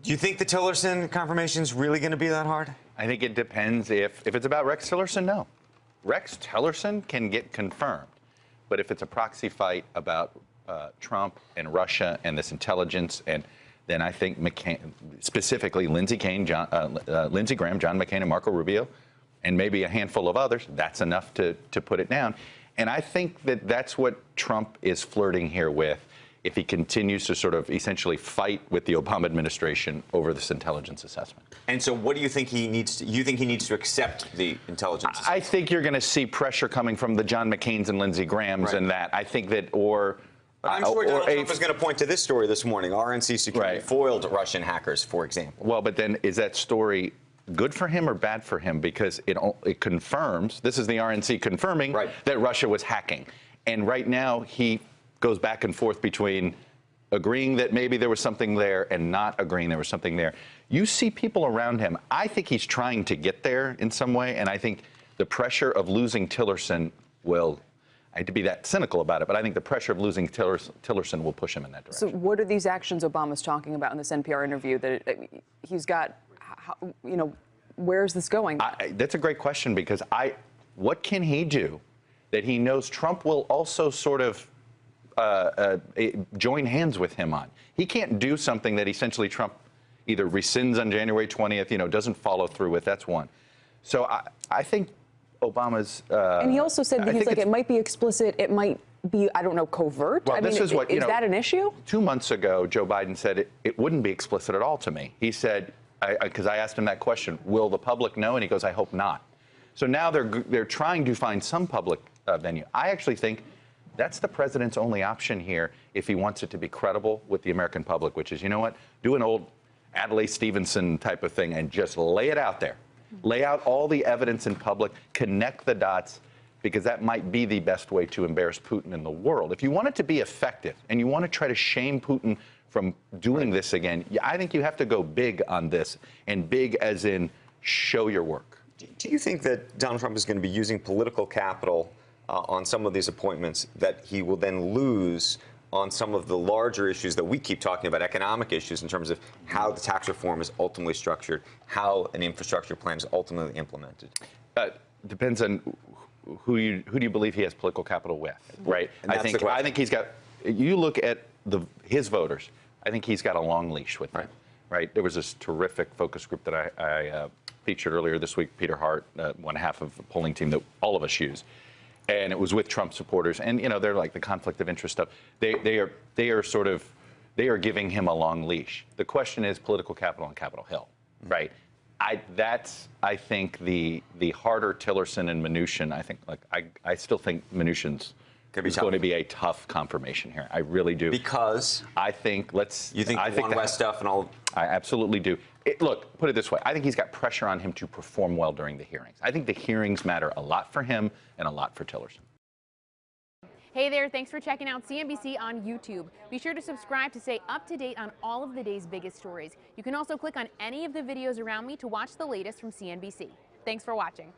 Do you think the Tillerson confirmation is really going to be that hard? I think it depends. If it's about Rex Tillerson, no. Rex Tillerson can get confirmed. But if it's a proxy fight about Trump and Russia and this intelligence, and then I think McCain, specifically Lindsey Graham, John McCain, and Marco Rubio, and maybe a handful of others, that's enough to put it down. And I think that that's what Trump is flirting here with if he continues to sort of essentially fight with the Obama administration over this intelligence assessment. And so what do you think he needs to, you think he needs to accept the intelligence assessment? I think you're going to see pressure coming from the John McCains and Lindsey Grahams and that. I think that, but I'm sure Donald Trump is going to point to this story this morning. RNC security foiled Russian hackers, for example. Well, but then is that story good for him or bad for him? Because it confirms, this is the RNC confirming that Russia was hacking. And right now he goes back and forth between agreeing that maybe there was something there and not agreeing there was something there. You see people around him. I think he's trying to get there in some way, and I think the pressure of losing Tillerson will, I hate to be that cynical about it, but I think the pressure of losing Tillerson will push him in that direction. So what are these actions Obama's talking about in this NPR interview that he's got, you know, where is this going? That's a great question, because what can he do that he knows Trump will also sort of join hands with him on? He can't do something that essentially Trump either rescinds on January 20th, you know, doesn't follow through with. That's one. So I think Obama's... and he also said that he's like, it might be explicit, it might be, I don't know, covert. Well, this is what, you know, that an issue? 2 months ago, Joe Biden said it wouldn't be explicit at all to me. He said, because I asked him that question, will the public know? And he goes, I hope not. So now they're trying to find some public venue. I actually think that's the president's only option here if he wants it to be credible with the American public, which is, you know what, do an old Adlai Stevenson type of thing and just lay it out there. Lay out all the evidence in public, connect the dots, because that might be the best way to embarrass Putin in the world. If you want it to be effective and you want to try to shame Putin from doing this again, I think you have to go big on this, and big as in show your work. Do you think that Donald Trump is going to be using political capital on some of these appointments that he will then lose on some of the larger issues that we keep talking about, economic issues in terms of how the tax reform is ultimately structured, how an infrastructure plan is ultimately implemented? Depends on who do you believe he has political capital with, right? I think he's got. You look at his voters. I think he's got a long leash with them, right? There was this terrific focus group that I featured earlier this week. Peter Hart, one half of the polling team that all of us use. And it was with Trump supporters, and you know they're like the conflict of interest stuff. They are giving him a long leash. The question is political capital on Capitol Hill, right? I think the harder Tillerson and Mnuchin. I still think Mnuchin's is going to be a tough confirmation here. I really do, because I think you think the One West stuff and all. I absolutely do. Look, put it this way. I think he's got pressure on him to perform well during the hearings. I think the hearings matter a lot for him and a lot for Tillerson. Hey there, thanks for checking out CNBC on YouTube. Be sure to subscribe to stay up to date on all of the day's biggest stories. You can also click on any of the videos around me to watch the latest from CNBC. Thanks for watching.